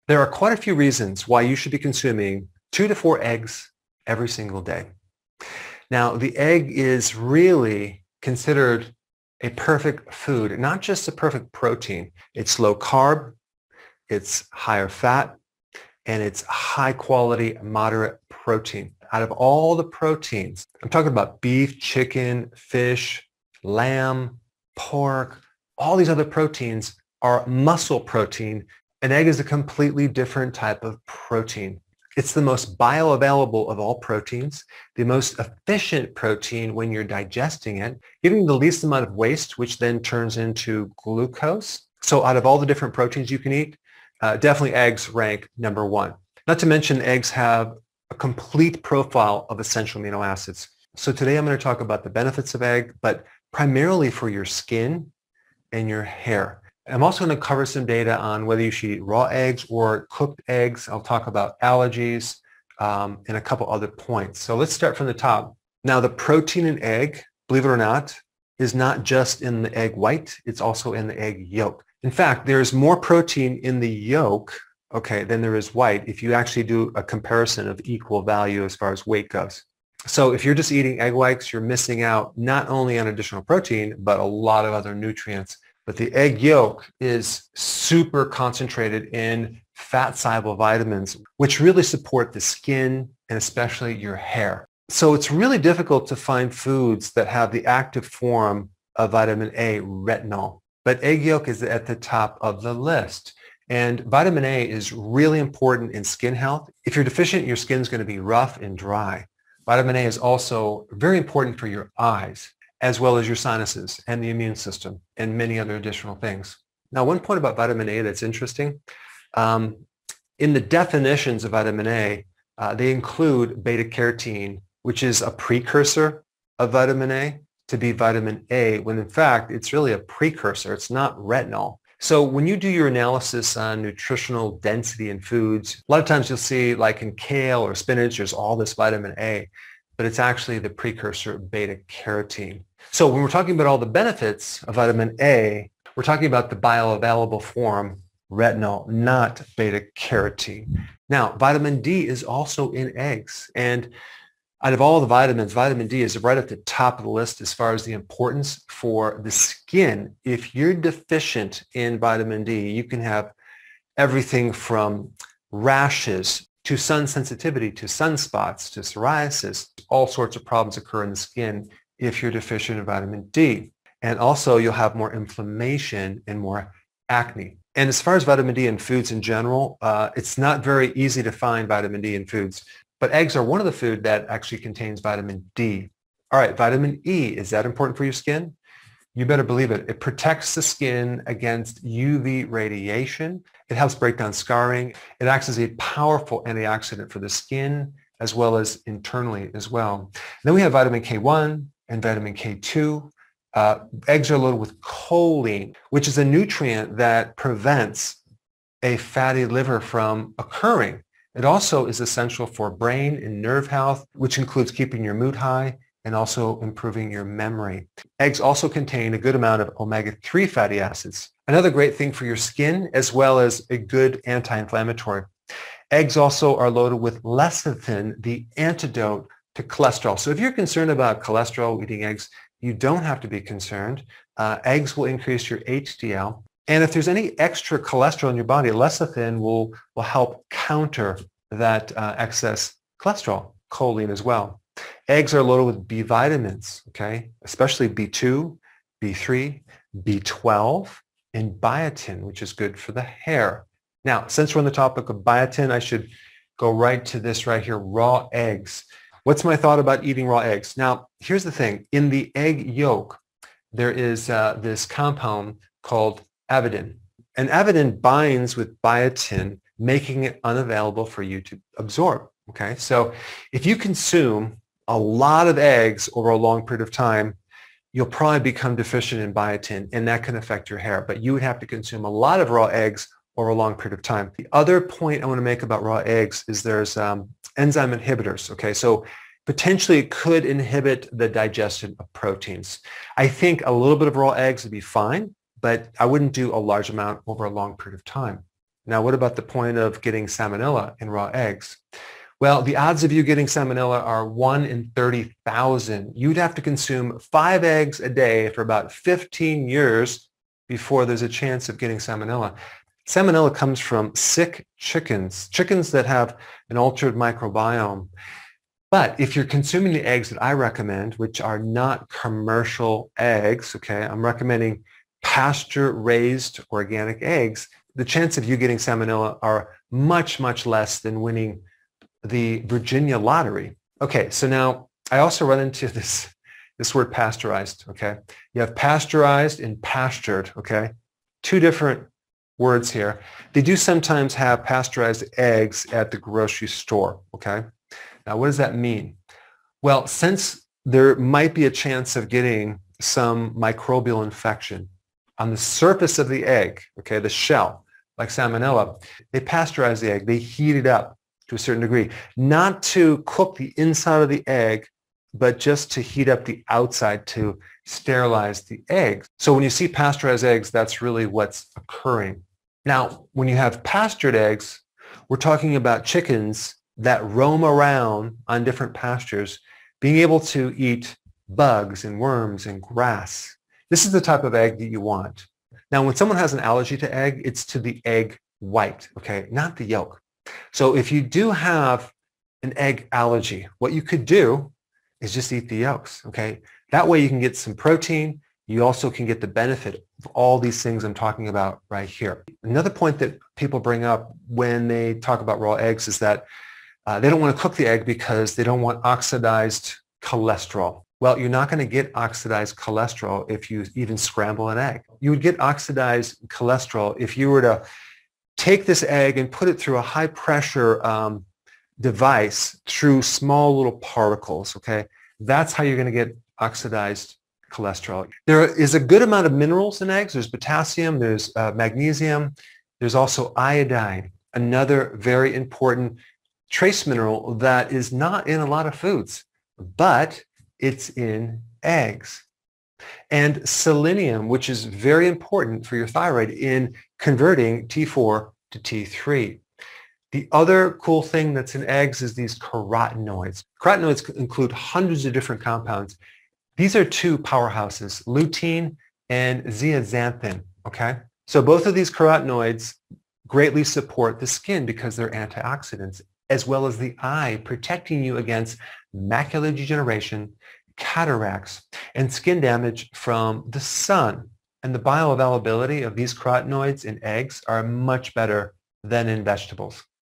There are quite a few reasons why you should be consuming 2 to 4 eggs every single day. Now, the egg is really considered a perfect food, not just a perfect protein. It's low carb, it's higher fat, and it's high quality, moderate protein. Out of all the proteins, I'm talking about beef, chicken, fish, lamb, pork, all these other proteins are muscle protein. An egg is a completely different type of protein. It's the most bioavailable of all proteins, the most efficient protein when you're digesting it, giving the least amount of waste, which then turns into glucose. So out of all the different proteins you can eat, definitely eggs rank number one. Not to mention eggs have a complete profile of essential amino acids. So today I'm going to talk about the benefits of egg, but primarily for your skin and your hair. I'm also going to cover some data on whether you should eat raw eggs or cooked eggs. I'll talk about allergies and a couple other points. So let's start from the top. Now, the protein in egg, believe it or not, is not just in the egg white. It's also in the egg yolk. In fact, there's more protein in the yolk, okay, than there is white if you actually do a comparison of equal value as far as weight goes. So if you're just eating egg whites, you're missing out not only on additional protein, but a lot of other nutrients. But the egg yolk is super concentrated in fat-soluble vitamins, which really support the skin and especially your hair. So it's really difficult to find foods that have the active form of vitamin A, retinol. But egg yolk is at the top of the list. And vitamin A is really important in skin health. If you're deficient, your skin's going to be rough and dry. Vitamin A is also very important for your eyes, as well as your sinuses and the immune system and many other additional things. Now, one point about vitamin A that's interesting, in the definitions of vitamin A, they include beta-carotene, which is a precursor of vitamin A, to be vitamin A, when in fact, it's really a precursor. It's not retinol. So when you do your analysis on nutritional density in foods, a lot of times you'll see like in kale or spinach, there's all this vitamin A, but it's actually the precursor beta-carotene. So when we're talking about all the benefits of vitamin A, we're talking about the bioavailable form, retinol, not beta-carotene. Now, vitamin D is also in eggs. And out of all the vitamins, vitamin D is right at the top of the list as far as the importance for the skin. If you're deficient in vitamin D, you can have everything from rashes to sun sensitivity, to sunspots, to psoriasis. All sorts of problems occur in the skin if you're deficient in vitamin D. And also you'll have more inflammation and more acne. And as far as vitamin D in foods in general, it's not very easy to find vitamin D in foods, but eggs are one of the food that actually contains vitamin D. All right, vitamin E, is that important for your skin? You better believe it. It protects the skin against UV radiation. It helps break down scarring. It acts as a powerful antioxidant for the skin as well as internally as well. And then we have vitamin K1 and vitamin K2. Eggs are loaded with choline, which is a nutrient that prevents a fatty liver from occurring. It also is essential for brain and nerve health, which includes keeping your mood high and also improving your memory. Eggs also contain a good amount of omega-3 fatty acids, another great thing for your skin, as well as a good anti-inflammatory. Eggs also are loaded with lecithin, the antidote to cholesterol. So if you're concerned about cholesterol eating eggs, you don't have to be concerned. Eggs will increase your HDL. And if there's any extra cholesterol in your body, lecithin will help counter that excess cholesterol, choline as well. Eggs are loaded with B vitamins, okay, especially B2, B3, B12, and biotin, which is good for the hair. Now, since we're on the topic of biotin, I should go right to this right here, raw eggs. What's my thought about eating raw eggs? Now, here's the thing. In the egg yolk, there is this compound called avidin. And avidin binds with biotin, making it unavailable for you to absorb. Okay, so if you consume a lot of eggs over a long period of time, you'll probably become deficient in biotin, and that can affect your hair. But you would have to consume a lot of raw eggs over a long period of time. The other point I want to make about raw eggs is there's enzyme inhibitors. Okay, so potentially it could inhibit the digestion of proteins. I think a little bit of raw eggs would be fine, but I wouldn't do a large amount over a long period of time. Now, what about the point of getting salmonella in raw eggs? Well, the odds of you getting salmonella are 1 in 30,000. You'd have to consume 5 eggs a day for about 15 years before there's a chance of getting salmonella. Salmonella comes from sick chickens, chickens that have an altered microbiome. But if you're consuming the eggs that I recommend, which are not commercial eggs, okay, I'm recommending pasture-raised organic eggs, the chance of you getting salmonella are much, much less than winning the Virginia lottery. Okay, so now I also run into this word pasteurized, okay? You have pasteurized and pastured, okay? Two different words here. They do sometimes have pasteurized eggs at the grocery store, okay? Now, what does that mean? Well, since there might be a chance of getting some microbial infection on the surface of the egg, okay, the shell, like salmonella, they pasteurize the egg. They heat it up to a certain degree, not to cook the inside of the egg, but just to heat up the outside to sterilize the egg. So when you see pasteurized eggs, that's really what's occurring. Now, when you have pastured eggs, we're talking about chickens that roam around on different pastures, being able to eat bugs and worms and grass. This is the type of egg that you want. Now, when someone has an allergy to egg, it's to the egg white, okay, not the yolk. So if you do have an egg allergy, what you could do is just eat the yolks, okay? That way you can get some protein. You also can get the benefit of all these things I'm talking about right here. Another point that people bring up when they talk about raw eggs is that they don't want to cook the egg because they don't want oxidized cholesterol. Well, you're not going to get oxidized cholesterol if you even scramble an egg. You would get oxidized cholesterol if you were to take this egg and put it through a high pressure device through small little particles, okay? That's how you're going to get oxidized cholesterol. There is a good amount of minerals in eggs. There's potassium, there's magnesium, there's also iodine, another very important trace mineral that is not in a lot of foods, but it's in eggs. And selenium, which is very important for your thyroid in converting T4 to T3. The other cool thing that's in eggs is these carotenoids. Carotenoids include hundreds of different compounds. These are two powerhouses, lutein and zeaxanthin, okay? So both of these carotenoids greatly support the skin because they're antioxidants, as well as the eye, protecting you against macular degeneration, cataracts, and skin damage from the sun. And the bioavailability of these carotenoids in eggs are much better than in vegetables.